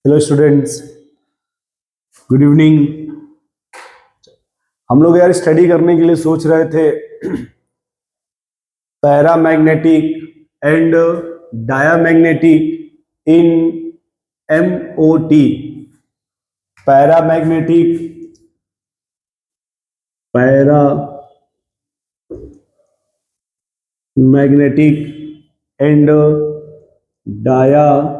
Hello students, good evening. हम लोग यार स्टडी करने के लिए सोच रहे थे paramagnetic and diamagnetic in MOT. Paramagnetic and diamagnetic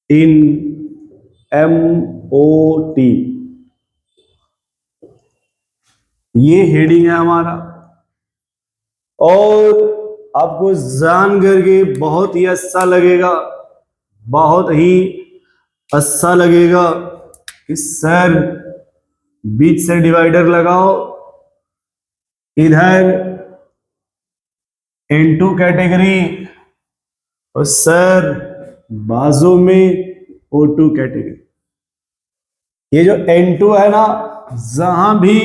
in MOT, ये हेडिंग है हमारा। और आपको जान करके बहुत ही अच्छा लगेगा, बहुत ही अच्छा लगेगा कि सर बीच से डिवाइडर लगाओ, इधर N2 कैटेगरी और सर बाजू में O2 कैटेगरी। ये जो N2 है ना, जहां भी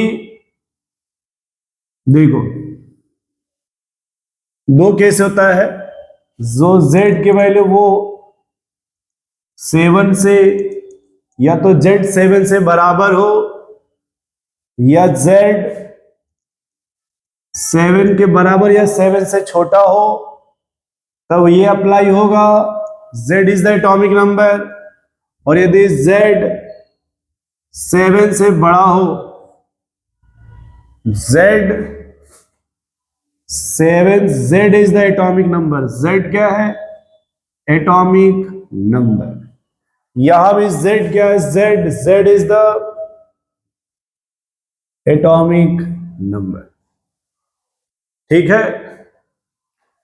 देखो दो केस होता है, जो Z की वैल्यू वो 7 से या तो Z 7 से बराबर हो या Z 7 के बराबर या 7 से छोटा हो, तब ये अप्लाई होगा। Z is the atomic number. और यदि Z 7 से बड़ा हो, Z is the atomic number. Z क्या है? Atomic number. यहां भी Z क्या है? Z is the atomic number. ठीक है,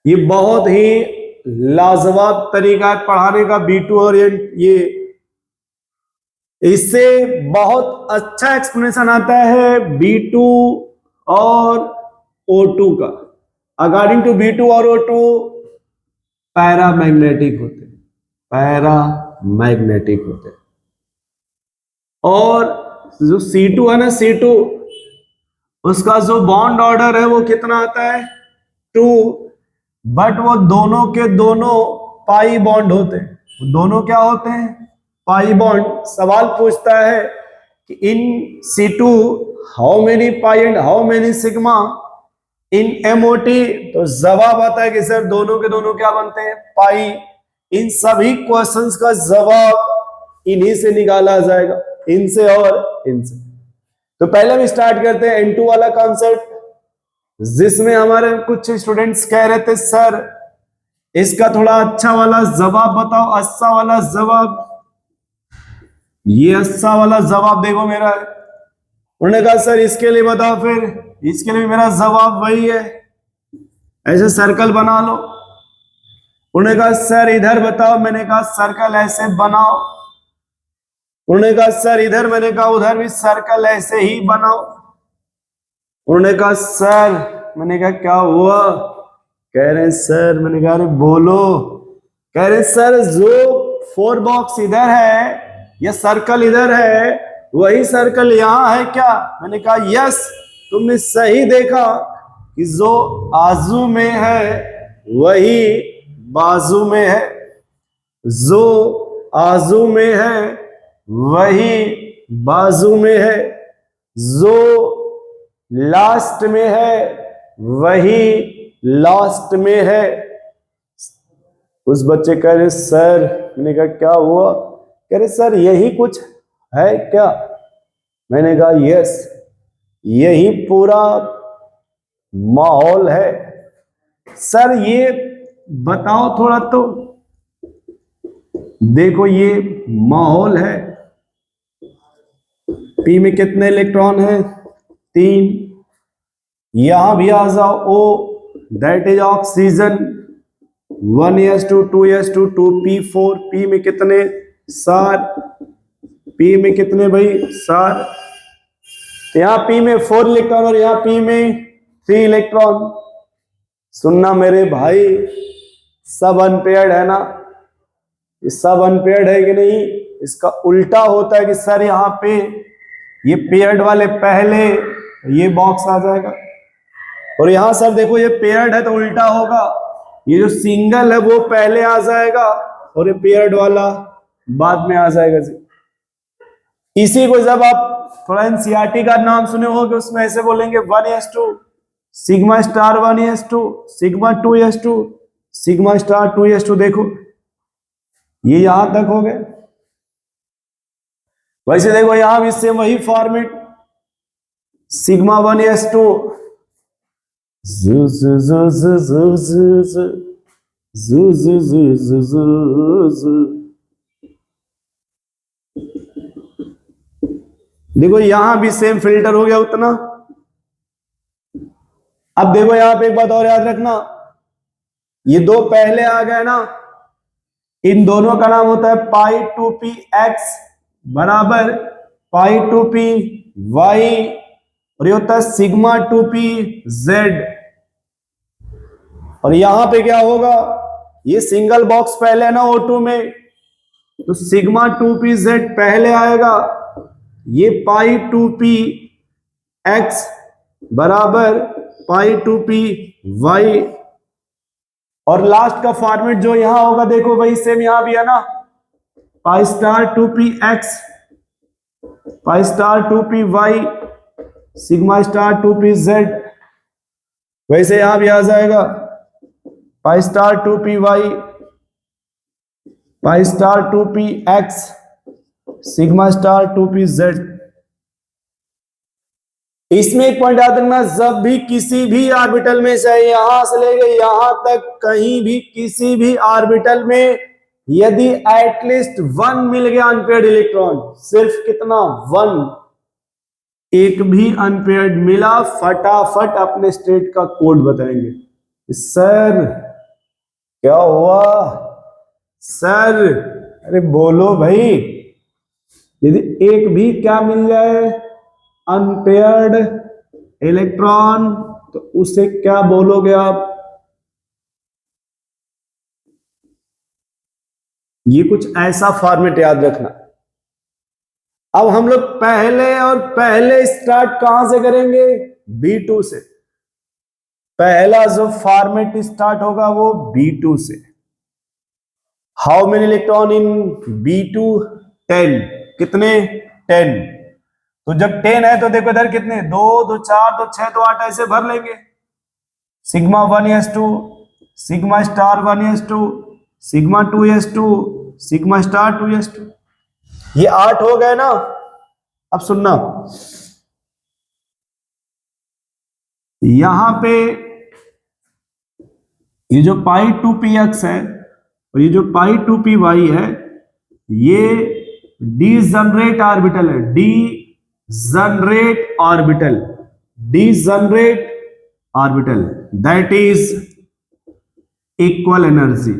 ये बहुत ही लाजवाब तरीका है पढ़ाने का B2 और ये इससे बहुत अच्छा एक्सप्लेनेशन आता है B2 और O2 का। अकॉर्डिंग टू B2 और O2 पैरामैग्नेटिक होते हैं, पैरामैग्नेटिक होते हैं। और जो C2 है ना, C2 उसका जो बॉन्ड ऑर्डर है वो कितना आता है? 2। बट वो दोनों के दोनों पाई बॉन्ड होते हैं। वो दोनों क्या होते हैं? Pi bond. सवाल पूछता है कि इन C2 how many pi and how many sigma in MOT, तो जवाब आता है कि सर दोनों के दोनों क्या बनते हैं? पाई। इन सभी क्वेश्चंस का जवाब इन्हीं से निकाला जाएगा, इनसे और इनसे। तो पहले हम स्टार्ट करते हैं N2 वाला कॉन्सेप्ट, जिसमें हमारे कुछ स्टूडेंट्स कह रहे थे सर इसका थोड़ा अच्छा वाला जवाब बताओ, अच्छा वाला जवाब। ये अच्छा वाला जवाब देखो मेरा है। उन्होंने कहा सर इसके लिए बताओ, फिर इसके लिए मेरा जवाब वही है, ऐसे सर्कल बना लो। उन्होंने कहा सर इधर बताओ, मैंने कहा सर्कल ऐसे बनाओ। उन्होंने कहा सर इधर, मैंने कहा उधर भी सर्कल ऐसे ही बनाओ। उन्होंने कहा सर, मैंने कहा क्या हुआ? कह रहे सर, मैंने कहा अरे बोलो। कह रहे सर जो 4 बॉक्स इधर है या सर्कल इधर है, वही सर्कल यहां है क्या? मैंने कहा यस, तुमने सही देखा कि जो आजू में है वही बाजू में है, जो आजू में है वही बाजू में है, जो लास्ट में है वही लास्ट में है। उस बच्चे कह रहे सर, मैंने कहा क्या हुआ? कह रहे सर यही कुछ है क्या? मैंने कहा यस, यही पूरा माहौल है। सर ये बताओ थोड़ा, तो देखो ये माहौल है। P में कितने इलेक्ट्रॉन है? 3। यहां भी आ जाओ, O that is oxygen. 1s2 2s2 2p4। P में कितने? 7। P में कितने भाई? 7। तो यहां P में 4 इलेक्ट्रॉन और यहां P में 3 इलेक्ट्रॉन। सुनना मेरे भाई, सब अनपेयर्ड है ना? ये सब अनपेयर्ड है कि नहीं? इसका उल्टा होता है कि सर यहां पे ये पेयर्ड वाले पहले, ये बॉक्स आ जाएगा। और यहां सर देखो ये पेयर्ड है तो उल्टा होगा, ये जो सिंगल है वो पहले आ जाएगा और ये पेयर्ड वाला बाद में आ जाएगा जी। इसी को जब आप थोड़ा एनसीईआरटी का नाम सुने होगे उसमें ऐसे बोलेंगे 1s2 sigma star 1s2 sigma 2s2 sigma star 2s2। देखो ये यहां तक हो गए। वैसे देखो यहां भी सेम वही फॉर्मेट सिग्मा 1s2 देखो यहां भी सेम फिल्टर हो गया उतना। अब देखो यहां पे एक बात और याद रखना, ये दो पहले आ गए ना, इन दोनों का नाम होता है पाई टू पी एक्स बराबर पाई टू पी वाई और ये होता है सिग्मा टू पी जेड। और यहां पे क्या होगा, ये सिंगल बॉक्स पहले है ना O2 में, तो सिग्मा टू पी जेड पहले आएगा, ये पाई टू पी एक्स बराबर पाई टू पी वाई। और लास्ट का फॉर्मेट जो यहां होगा देखो वही सेम यहां भी है ना, pi star two p x pi star two p y sigma star two p z. वैसे यहां भी आ जाएगा pi star two p y pi star two p x sigma star two p z. इसमें एक पॉइंट याद रखना, जब भी किसी भी ऑर्बिटल में चाहे यहां से लेके यहां तक कहीं भी किसी भी ऑर्बिटल में यदि एटलीस्ट 1 मिल गया अनपेयर्ड इलेक्ट्रॉन, सिर्फ कितना 1, एक भी अनपेयर्ड मिला फटाफट अपने स्टेट का कोड बताएंगे। सर क्या हुआ सर, अरे बोलो भाई, यदि एक भी क्या मिल जाए अनपेयर्ड इलेक्ट्रॉन तो उसे क्या बोलोगे आप? ये कुछ ऐसा फॉर्मेट याद रखना। अब हम लोग पहले स्टार्ट कहां से करेंगे? B2 से। पहला जो फॉर्मेट स्टार्ट होगा वो B2 से। How many electron in B2? 10। कितने? 10। तो जब 10 है तो देखो इधर कितने, 2 2 4 2 6 2 8 ऐसे भर लेंगे। Sigma 1s2 sigma star 1s2 sigma 2s2 sigma star 2s2। ये 8 हो गए ना। अब सुनना, यहां पे ये जो पाई टू पी एक्स है और ये जो पाई टू पी वाई है, ये डीजनरेट ऑर्बिटल है। Degenerate orbital, degenerate orbital, that is equal energy.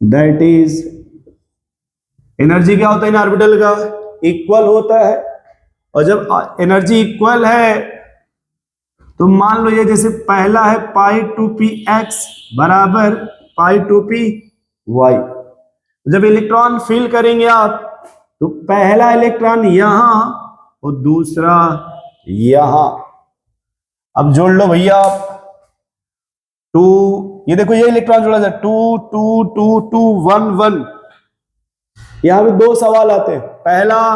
That is energy क्या होता है इन ऑर्बिटल का? इक्वल होता है। और जब एनर्जी इक्वल है तो मान लो ये जैसे पहला है पाई टू पी एक्स बराबर पाई टू पी वाई। जब इलेक्ट्रॉन फिल करेंगे आप तो पहला इलेक्ट्रॉन यहां और दूसरा यहां। अब जोड़ लो भैया आप 2, ये देखो ये इलेक्ट्रॉन जोड़ा जाए 2 2 2 2 1 1। यहां पे 2 सवाल आते हैं। पहला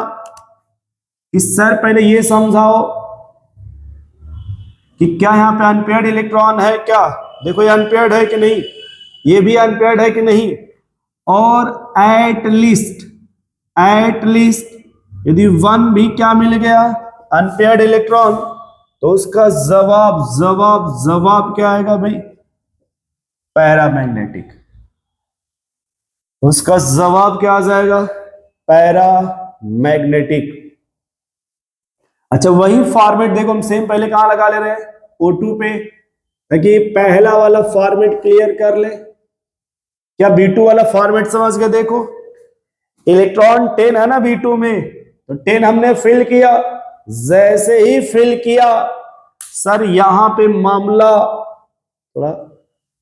कि सर पहले ये समझाओ कि क्या यहां पे अनपेयर्ड इलेक्ट्रॉन है क्या? देखो ये अनपेयर्ड है कि नहीं, ये भी अनपेयर्ड है कि नहीं। और एट लीस्ट यदि 1 भी क्या मिल गया अनपेयर्ड इलेक्ट्रॉन तो उसका जवाब क्या आएगा भाई? पैरामैग्नेटिक। उसका जवाब क्या आ जाएगा? पैरामैग्नेटिक। अच्छा वही फॉर्मेट देखो हम सेम पहले कहां लगा ले रहे हैं? O2 पे, ताकि पहला वाला फॉर्मेट क्लियर कर ले। क्या B2 वाला फॉर्मेट समझ गए? देखो इलेक्ट्रॉन 10 है ना B2 में, तो 10 हमने फिल किया। जैसे ही फिल किया सर यहां पे मामला थोड़ा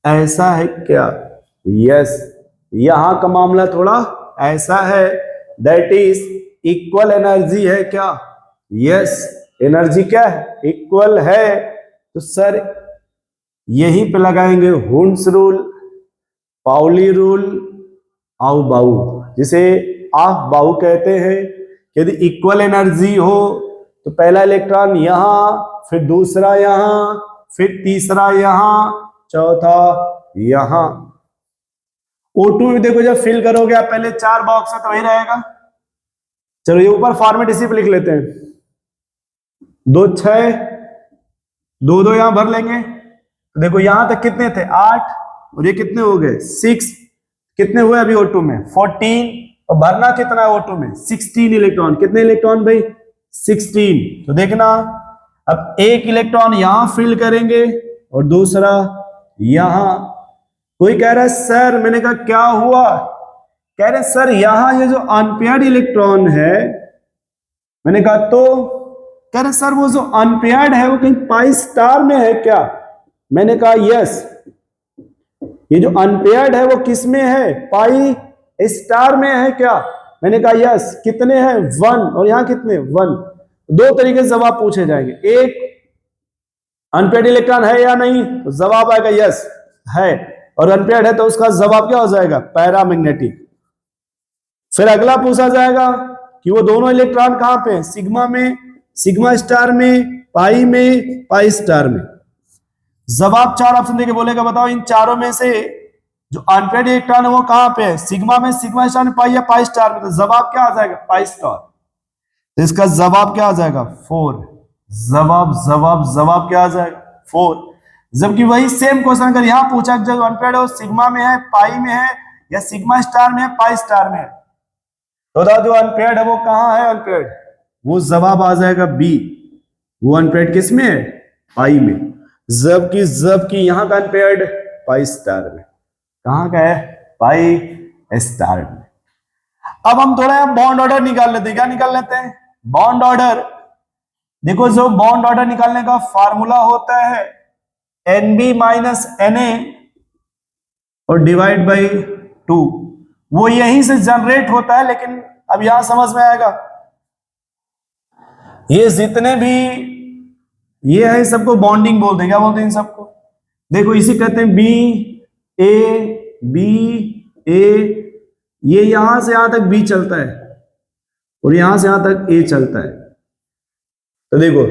ऐसा है क्या? यस, यहां का मामला थोड़ा ऐसा है। दैट इज इक्वल एनर्जी है क्या? यस, एनर्जी क्या है? इक्वल है। तो सर यहीं पे लगाएंगे हुंस रूल, पाउली रूल, आउ बाउ, जिसे ऑफ बाउ कहते हैं। यदि इक्वल एनर्जी हो तो पहला इलेक्ट्रॉन यहां, फिर दूसरा यहां, फिर तीसरा यहां, चौथा यहां। O2 में देखो जब फिल करोगे आप, पहले 4 बॉक्स है तो वही रहेगा। चलो ये ऊपर फॉर्मेट इसी पे लिख लेते हैं, 2 6, 2 2 यहां भर लेंगे। तो देखो यहां तक कितने थे 8, और ये कितने हो गए 6, कितने हुए अभी O2 में 14, और भरना कितना है O2 में 16 इलेक्ट्रॉन। कितने इलेक्ट्रॉन भाई 16। तो देखना अब एक इलेक्ट्रॉन यहां फिल करेंगे और दूसरा यहां। कोई कह रहा है सर, मैंने कहा क्या हुआ, कह रहे सर यहां ये जो अनपेयर्ड इलेक्ट्रॉन है, मैंने कहा तो कह रहे सर वो जो अनपेयर्ड है वो कहीं पाई स्टार में है क्या, मैंने कहा यस, ये जो अनपेयर्ड है वो किस में है, पाई स्टार में है क्या, मैंने कहा यस। कितने हैं 1, और यहां कितने 1। दो तरीके से जवाब पूछे जाएंगे, एक अनपेयर्ड इलेक्ट्रॉन है या नहीं, तो जवाब आएगा यस है, और अनपेयर्ड है तो उसका जवाब क्या हो जाएगा पैरामैग्नेटिक। फिर अगला पूछा जाएगा कि वो दोनों इलेक्ट्रॉन कहां पे, सिग्मा में, सिग्मा स्टार में, पाई में, पाई स्टार में। जवाब 4 ऑप्शन देके बोलेगा बताओ इन चारों में से जो अनपेयर्ड इलेक्ट्रॉन है वो कहां पे है, सिग्मा में, सिग्मा स्टार में, पाई या पाई स्टार में। तो जवाब क्या आ जाएगा पाई स्टार। तो इसका जवाब क्या आ जाएगा 4। जवाब जवाब जवाब क्या आ जाएगा 4। जबकि वही सेम क्वेश्चन अगर यहां पूछा जब अनपेयर्ड है वो सिग्मा में है, पाई में है, या सिग्मा स्टार में है, पाई स्टार में है, तो जो अनपेयर्ड है वो कहां है अनपेयर्ड, वो जवाब आ जाएगा बी। वो अनपेयर्ड किस में है पाई में, जबकि यहां का अनपेयर्ड पाई स्टार में। कहां का है पाई स्टार में। अब हम थोड़ा बॉन्ड ऑर्डर निकाल लेते हैं। क्या निकाल लेते हैं बॉन्ड ऑर्डर। देखो जो बॉन्ड ऑर्डर निकालने का फार्मूला होता है NB माइनस Na और डिवाइड बाई 2, वो यहीं से जनरेट होता है। लेकिन अब यहां समझ में आएगा, ये जितने भी ये है सबको बॉन्डिंग बोलते हैं। क्या बोलते हैं इन सबको, देखो इसे कहते हैं बी ए, ये यहां से यहां तक बी चलता है और यहां से यहां तक ए चलता है। तो देखो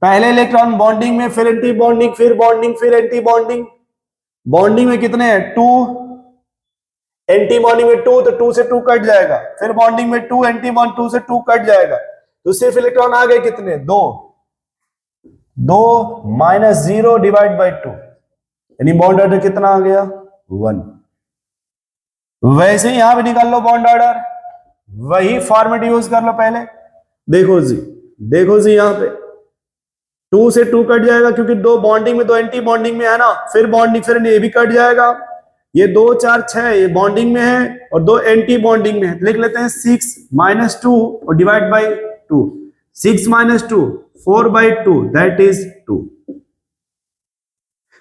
पहले इलेक्ट्रॉन बॉन्डिंग में, फिर एंटी बॉन्डिंग, फिर बॉन्डिंग, फिर एंटी बॉन्डिंग। बॉन्डिंग में कितने हैं 2, एंटी बॉन्डिंग में 2, तो 2 से 2 कट जाएगा। फिर बॉन्डिंग में 2, एंटी बॉन्ड 2 से 2 कट जाएगा, तो सिर्फ इलेक्ट्रॉन आ गए कितने 2 माइनस 0 डिवाइड बाई 2, यानी बॉन्ड ऑर्डर कितना आ गया 1। वैसे ही यहां भी निकाल लो बॉन्ड ऑर्डर, वही फॉर्मेट यूज कर लो पहले। देखो जी यहां पे 2 से 2 कट जाएगा क्योंकि 2 बॉन्डिंग में, 2 एंटी बॉन्डिंग में है ना, फिर बॉन्डिंग, फिर ये भी कट जाएगा। ये 2 4 6 ये बॉन्डिंग में है और 2 एंटी बॉन्डिंग में है। लिख लेते हैं 6 माइनस 2 और divide by 2, 6 minus 2 4 by 2 that is 2।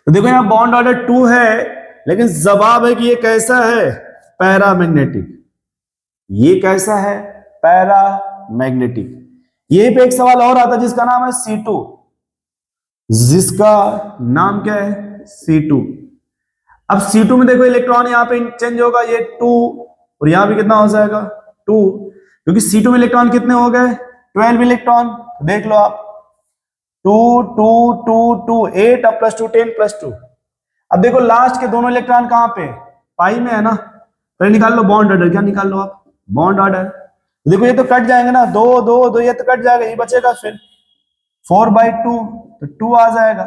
तो देखो यहां बॉन्ड ऑर्डर 2 है, लेकिन जवाब है कि ये कैसा है पैरामैग्नेटिक। ये कैसा है पैरामैग्नेटिक। यहीं पे एक सवाल और आता है जिसका नाम है C2, जिसका नाम क्या है C2। अब C2 में देखो इलेक्ट्रॉन यहां पे चेंज होगा, ये 2 और यहां भी कितना हो जाएगा 2, क्योंकि C2 में इलेक्ट्रॉन कितने हो गए 12 इलेक्ट्रॉन। देख लो आप 2 2 2 2 8 अब प्लस 2 10 प्लस 2। अब देखो लास्ट के दोनों इलेक्ट्रॉन कहां पे पाई में है ना, पहले निकाल लो बॉन्ड ऑर्डर। क्या निकाल लो आप बॉन्ड ऑर्डर। देखो ये तो कट जाएंगे ना, 2 2 2 ये तो कट जाएगा, ये बचेगा फिर 4 बाई 2, तो 2 आ जाएगा।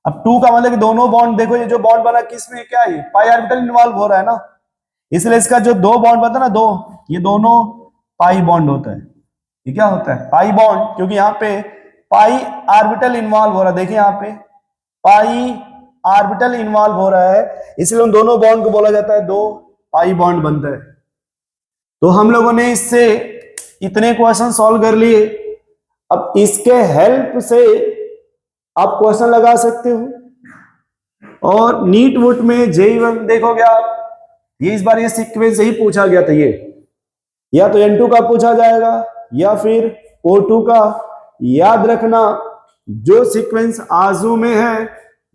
अब 2 का मतलब कि दोनों बॉन्ड, देखो ये जो बॉन्ड बना किस में क्या है पाई ऑर्बिटल इन्वॉल्व हो रहा है ना, इसलिए इसका जो 2 बॉन्ड बनता है ना 2, ये दोनों पाई बॉन्ड होता है। ये क्या होता है पाई बॉन्ड, क्योंकि यहाँ पे पाई ऑर्बिटल इन्वॉल्व हो रहा है। देखिए यहाँ पे पाई ऑर्बिटल इन्वॉल्व हो रहा है, इसलिए उन दोनों बॉन्ड को बोला जाता है 2 पाई बॉन्ड बनता है। तो हम लोगों ने इससे इतने क्वेश्चन सॉल्व कर लिए। अब इसके हेल्प से आप क्वेश्चन लगा सकते हो और नीट वुट में JEE देखोगे आप, ये इस बार ये सीक्वेंस ही पूछा गया था। ये या तो N2 का पूछा जाएगा या फिर O2 का। याद रखना जो सीक्वेंस आजू में है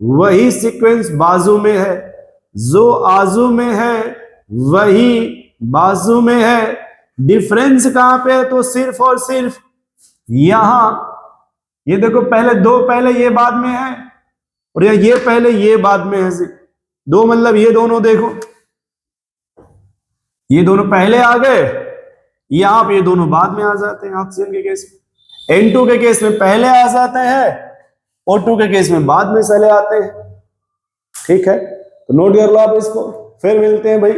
वही सीक्वेंस बाजू में है, जो आजू में है वही बाजू में है। डिफरेंस कहां पे है? तो सिर्फ और सिर्फ यहां। ये देखो पहले दो, पहले ये बाद में है और ये पहले ये बाद में है। दो मतलब ये दोनों देखो, ये दोनों पहले आ गए, यहां पे ये दोनों बाद में आ जाते हैं ऑक्सीजन के केस में। N2 के केस में पहले आ जाते हैं, O2 के केस में बाद में चले आते हैं। ठीक है, तो नोट कर लो आप इसको, फिर मिलते हैं भाई।